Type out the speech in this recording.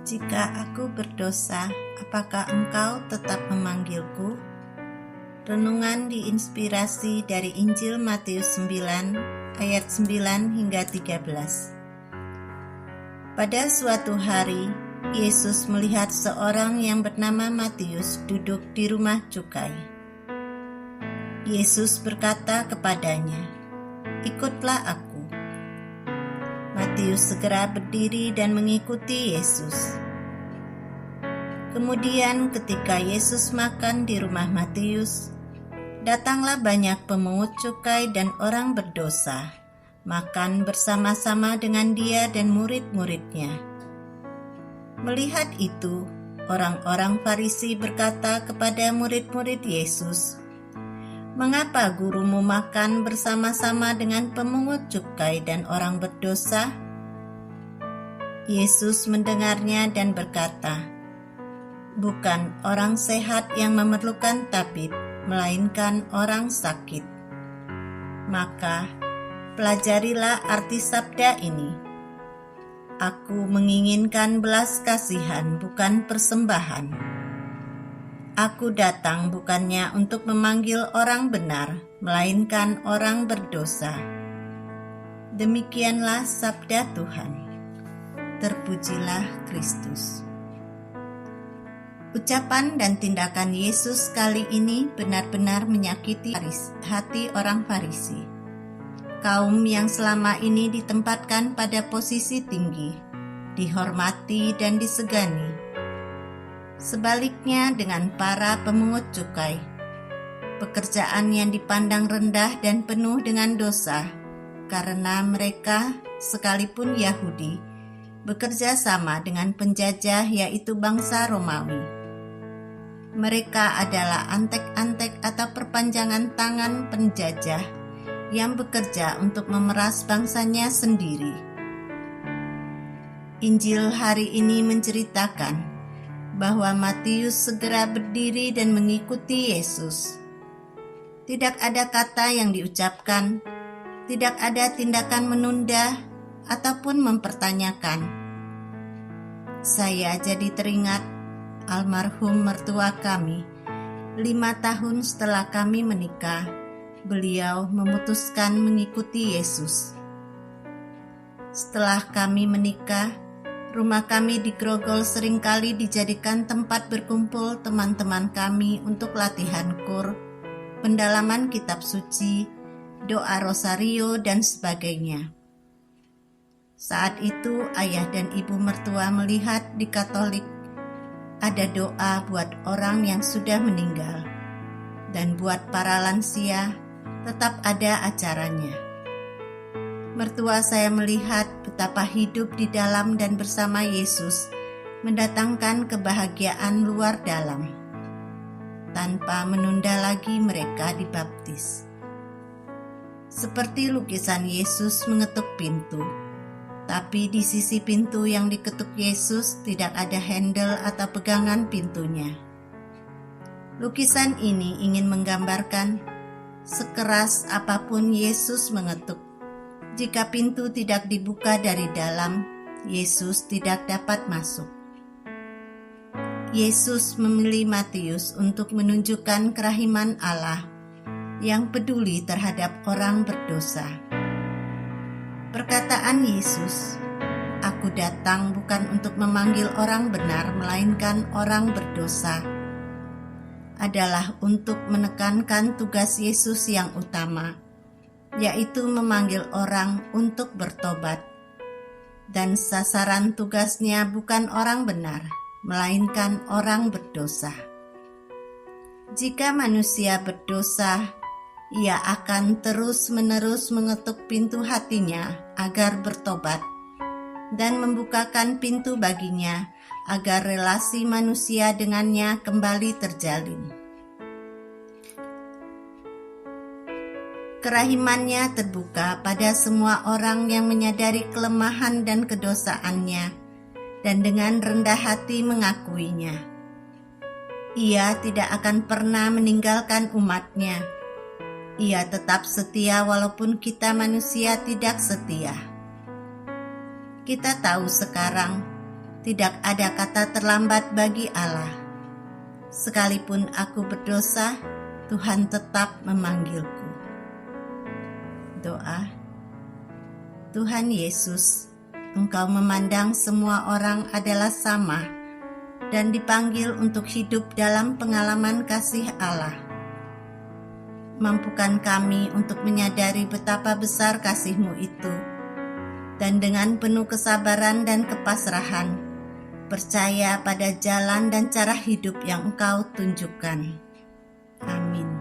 Jika aku berdosa, apakah Engkau tetap memanggilku? Renungan diinspirasi dari Injil Matius 9 ayat 9 hingga 13. Pada suatu hari, Yesus melihat seorang yang bernama Matius duduk di rumah cukai. Yesus berkata kepadanya, "Ikutlah aku." Matius segera berdiri dan mengikuti Yesus. Kemudian ketika Yesus makan di rumah Matius, datanglah banyak pemungut cukai dan orang berdosa, makan bersama-sama dengan dia dan murid-muridnya. Melihat itu, orang-orang Farisi berkata kepada murid-murid Yesus, "Mengapa gurumu makan bersama-sama dengan pemungut cukai dan orang berdosa?" Yesus mendengarnya dan berkata, "Bukan orang sehat yang memerlukan tabib, melainkan orang sakit. Maka, pelajarilah arti sabda ini. Aku menginginkan belas kasihan, bukan persembahan. Aku datang bukannya untuk memanggil orang benar, melainkan orang berdosa." Demikianlah sabda Tuhan. Terpujilah Kristus. Ucapan dan tindakan Yesus kali ini benar-benar menyakiti hati orang Farisi, kaum yang selama ini ditempatkan pada posisi tinggi, dihormati dan disegani. Sebaliknya dengan para pemungut cukai, pekerjaan yang dipandang rendah dan penuh dengan dosa, karena mereka, sekalipun Yahudi, bekerja sama dengan penjajah yaitu bangsa Romawi. Mereka adalah antek-antek atau perpanjangan tangan penjajah yang bekerja untuk memeras bangsanya sendiri. Injil hari ini menceritakan bahwa Matius segera berdiri dan mengikuti Yesus. Tidak ada kata yang diucapkan, tidak ada tindakan menunda ataupun mempertanyakan. Saya jadi teringat almarhum mertua kami. 5 tahun setelah kami menikah, beliau memutuskan mengikuti Yesus. Setelah kami menikah, rumah kami di Grogol seringkali dijadikan tempat berkumpul teman-teman kami untuk latihan kur, pendalaman kitab suci, doa rosario, dan sebagainya. Saat itu ayah dan ibu mertua melihat di Katolik ada doa buat orang yang sudah meninggal, dan buat para lansia tetap ada acaranya. Mertua saya melihat betapa hidup di dalam dan bersama Yesus mendatangkan kebahagiaan luar dalam. Tanpa menunda lagi mereka dibaptis. Seperti lukisan Yesus mengetuk pintu, tapi di sisi pintu yang diketuk Yesus tidak ada handle atau pegangan pintunya. Lukisan ini ingin menggambarkan sekeras apapun Yesus mengetuk, jika pintu tidak dibuka dari dalam, Yesus tidak dapat masuk. Yesus memilih Matius untuk menunjukkan kerahiman Allah yang peduli terhadap orang berdosa. Perkataan Yesus, "Aku datang bukan untuk memanggil orang benar, melainkan orang berdosa," adalah untuk menekankan tugas Yesus yang utama, yaitu memanggil orang untuk bertobat. Dan sasaran tugasnya bukan orang benar, melainkan orang berdosa. Jika manusia berdosa, ia akan terus-menerus mengetuk pintu hatinya agar bertobat dan membukakan pintu baginya agar relasi manusia dengannya kembali terjalin. Kerahimannya terbuka pada semua orang yang menyadari kelemahan dan kedosaannya dan dengan rendah hati mengakuinya. Ia tidak akan pernah meninggalkan umatnya. Ia tetap setia walaupun kita manusia tidak setia. Kita tahu sekarang Tidak ada kata terlambat bagi Allah. Sekalipun aku berdosa, Tuhan tetap memanggilku. Doa. Tuhan Yesus, Engkau memandang semua orang adalah sama dan dipanggil untuk hidup dalam pengalaman kasih Allah. Mampukan kami untuk menyadari betapa besar kasih-Mu itu, dan dengan penuh kesabaran dan kepasrahan, percaya pada jalan dan cara hidup yang Engkau tunjukkan. Amin.